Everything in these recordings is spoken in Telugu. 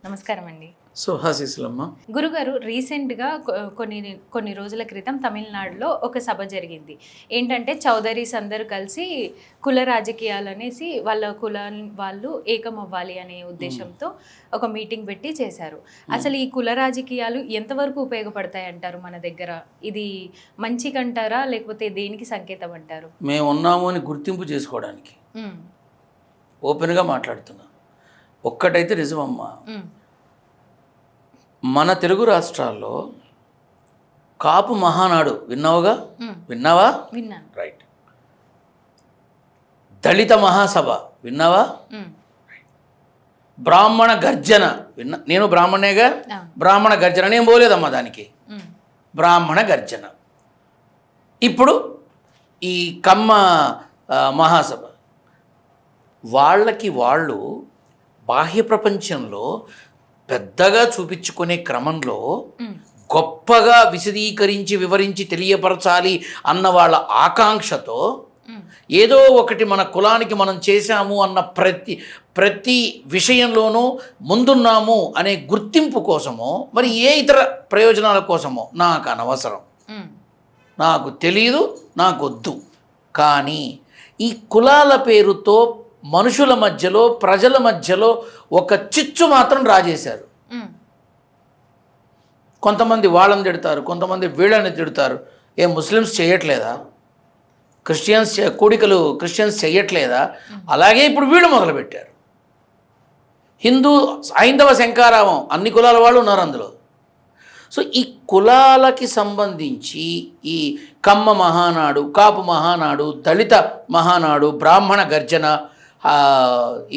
నమస్కారం అండి. సుహాసిస్లమ్మ. గురుగారు రీసెంట్గా కొన్ని రోజుల క్రితం తమిళనాడులో ఒక సభ జరిగింది. ఏంటంటే చౌదరీస్ అందరూ కలిసి కుల రాజకీయాలు అనేసి వాళ్ళ కులాన్ని వాళ్ళు ఏకమవ్వాలి అనే ఉద్దేశంతో ఒక మీటింగ్ పెట్టి చేశారు. అసలు ఈ కుల రాజకీయాలు ఎంతవరకు ఉపయోగపడతాయి అంటారు మన దగ్గర? ఇది మంచికంటారా లేకపోతే దేనికి సంకేతం అంటారు? మేము ఉన్నాము అని గుర్తింపు చేసుకోవడానికి ఓపెన్గా మాట్లాడుతున్నా. ఒక్కటైతే నిజమమ్మా, మన తెలుగు రాష్ట్రాల్లో కాపు మహానాడు విన్నావుగా? విన్నావా? విన్నాను. రైట్. దళిత మహాసభ విన్నావా? బ్రాహ్మణ గర్జన నేను బ్రాహ్మణేగా. బ్రాహ్మణ గర్జన నేను పోలేదమ్మా దానికి. బ్రాహ్మణ గర్జన. ఇప్పుడు ఈ కమ్మ మహాసభ. వాళ్ళకి వాళ్ళు బాహ్య ప్రపంచంలో పెద్దగా చూపించుకునే క్రమంలో గొప్పగా విశదీకరించి వివరించి తెలియపరచాలి అన్న వాళ్ళ ఆకాంక్షతో ఏదో ఒకటి మన కులానికి మనం చేశాము అన్న ప్రతి విషయంలోనూ ముందున్నాము అనే గుర్తింపు కోసమో మరి ఏ ఇతర ప్రయోజనాల కోసమో నాకు అనవసరం, నాకు తెలియదు, నాకు వద్దు. కానీ ఈ కులాల పేరుతో మనుషుల మధ్యలో ప్రజల మధ్యలో ఒక చిచ్చు మాత్రం రాజేశారు. కొంతమంది వాళ్ళని తిడతారు, కొంతమంది వీళ్ళని తిడతారు. ముస్లిమ్స్ చేయట్లేదా? క్రిస్టియన్స్ చేయట్లేదా? అలాగే ఇప్పుడు వీళ్ళు మొదలుపెట్టారు. హైందవ శంకారావం అన్ని కులాల వాళ్ళు ఉన్నారు అందులో. సో ఈ కులాలకి సంబంధించి ఈ కమ్మ మహానాడు, కాపు మహానాడు, దళిత మహానాడు, బ్రాహ్మణ గర్జన,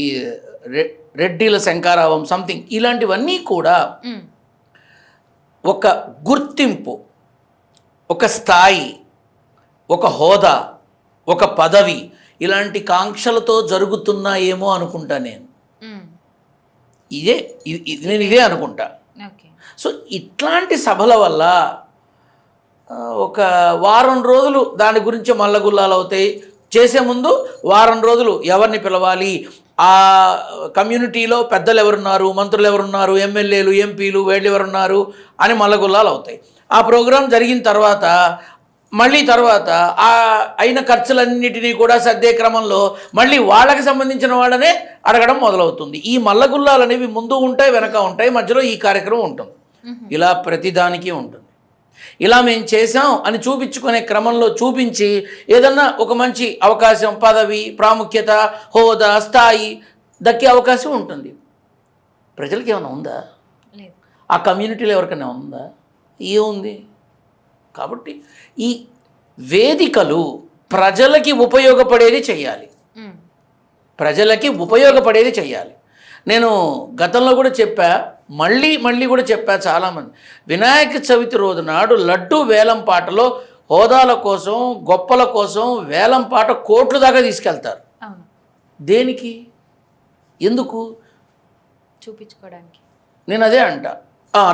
ఈ రెడ్డిల శంకారావం సంథింగ్ ఇలాంటివన్నీ కూడా ఒక గుర్తింపు, ఒక స్థాయి, ఒక హోదా, ఒక పదవి ఇలాంటి కాంక్షలతో జరుగుతున్నాయేమో అనుకుంటా నేను. నేను ఇదే అనుకుంటా. సో ఇట్లాంటి సభల వల్ల ఒక వారం రోజులు దాని గురించి మల్లగుల్లాలు అవుతాయి. చేసే ముందు వారం రోజులు ఎవరిని పిలవాలి, ఆ కమ్యూనిటీలో పెద్దలు ఎవరున్నారు, మంత్రులు ఎవరున్నారు, ఎమ్మెల్యేలు, ఎంపీలు, వీళ్ళు ఎవరున్నారు అని మల్లగుల్లాలు అవుతాయి. ఆ ప్రోగ్రాం జరిగిన తర్వాత మళ్ళీ ఆ అయిన ఖర్చులన్నిటినీ కూడా సర్దే క్రమంలో మళ్ళీ వాళ్ళకి సంబంధించిన వాళ్ళనే అడగడం మొదలవుతుంది. ఈ మల్లగుల్లాలు అనేవి ముందు ఉంటాయి, వెనక ఉంటాయి, మధ్యలో ఈ కార్యక్రమం ఉంటుంది. ఇలా ప్రతిదానికి ఉంటుంది. ఇలా మేము చేసాం అని చూపించుకునే క్రమంలో చూపించి ఏదన్నా ఒక మంచి అవకాశం, పదవి, ప్రాముఖ్యత, హోదా, స్థాయి దక్కే అవకాశం ఉంటుంది. ప్రజలకి ఏమైనా ఉందా? ఆ కమ్యూనిటీలో ఎవరికైనా ఉందా? ఏముంది? కాబట్టి ఈ వేదికలు ప్రజలకి ఉపయోగపడేది చేయాలి. నేను గతంలో కూడా చెప్పా, మళ్ళీ కూడా చెప్పా. చాలామంది వినాయక చవితి రోజు నాడు లడ్డు వేలం పాటలో హోదాల కోసం, గొప్పల కోసం వేలం పాట కోట్ల దాకా తీసుకెళ్తారు. దేనికి? ఎందుకు? చూపించుకోవడానికి. నేను అదే అంట.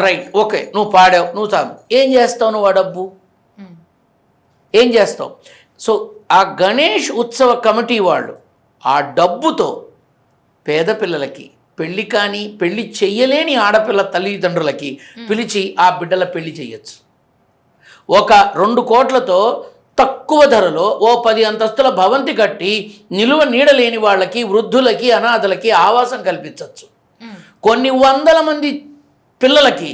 రైట్, ఓకే, నువ్వు పాడావు, నువ్వు తాగు, ఏం చేస్తావు? నువ్వు ఆ డబ్బు ఏం చేస్తావు? సో ఆ గణేష్ ఉత్సవ కమిటీ వాళ్ళు ఆ డబ్బుతో పేద పిల్లలకి, పెళ్లి చెయ్యలేని ఆడపిల్ల తల్లిదండ్రులకి పిలిచి ఆ బిడ్డల పెళ్లి చేయొచ్చు. ఒక 2 కోట్లతో తక్కువ ధరలో 10 అంతస్తుల భవంతి కట్టి నిలువ నీడలేని వాళ్ళకి, వృద్ధులకి, అనాథలకి ఆవాసం కల్పించవచ్చు. కొన్ని వందల మంది పిల్లలకి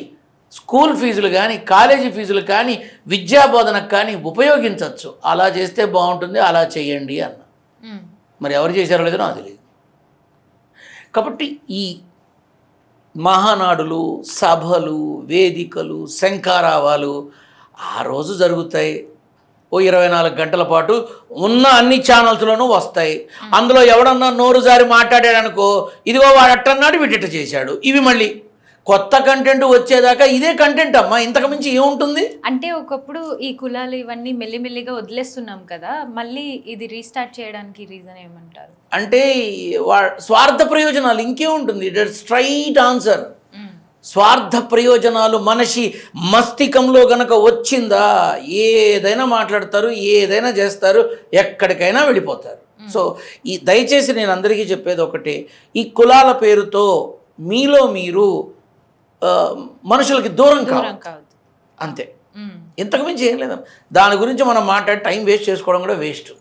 స్కూల్ ఫీజులు కానీ, కాలేజీ ఫీజులు కానీ, విద్యాబోధనకు కానీ ఉపయోగించవచ్చు. అలా చేస్తే బాగుంటుంది, అలా చేయండి అన్న. మరి ఎవరు చేశారో లేదో నాకు తెలియదు. కాబట్టి ఈ మహానాడులు, సభలు, వేదికలు, శంఖారావాలు ఆ రోజు జరుగుతాయి. 24 గంటల పాటు ఉన్న అన్ని ఛానల్స్లోనూ వస్తాయి. అందులో ఎవడన్నా నోరు జారి మాట్లాడాడనుకో, ఇదిగో వాడు అట్టన్నాడు, వీటిట్ట చేశాడు. ఇవి మళ్ళీ కొత్త కంటెంట్ వచ్చేదాకా ఇదే కంటెంట్ అమ్మా, ఇంతకు మించి ఏముంటుంది? అంటే ఒకప్పుడు ఈ కులాలు ఇవన్నీ మెల్లిమెల్లిగా వదిలేస్తున్నాం కదా, మళ్ళీ ఇది రీస్టార్ట్ చేయడానికి రీజన్ ఏమంటారు? అంటే స్వార్థ ప్రయోజనాలు, ఇంకేముంటుంది? Straight answer. స్వార్థ ప్రయోజనాలు మనిషి మస్తికంలో గనక వచ్చిందా ఏదైనా మాట్లాడతారు, ఏదైనా చేస్తారు, ఎక్కడికైనా వెళ్ళిపోతారు. సో దయచేసి నేను అందరికీ చెప్పేది ఒకటే, ఈ కులాల పేరుతో మీలో మీరు మనుషులకి దూరం కావాలి దూరం కావద్దు. అంతే. ఇంతకు మించి ఏం లేదు. దాని గురించి మనం మాట్లాడి టైం వేస్ట్ చేసుకోవడం కూడా వేస్ట్.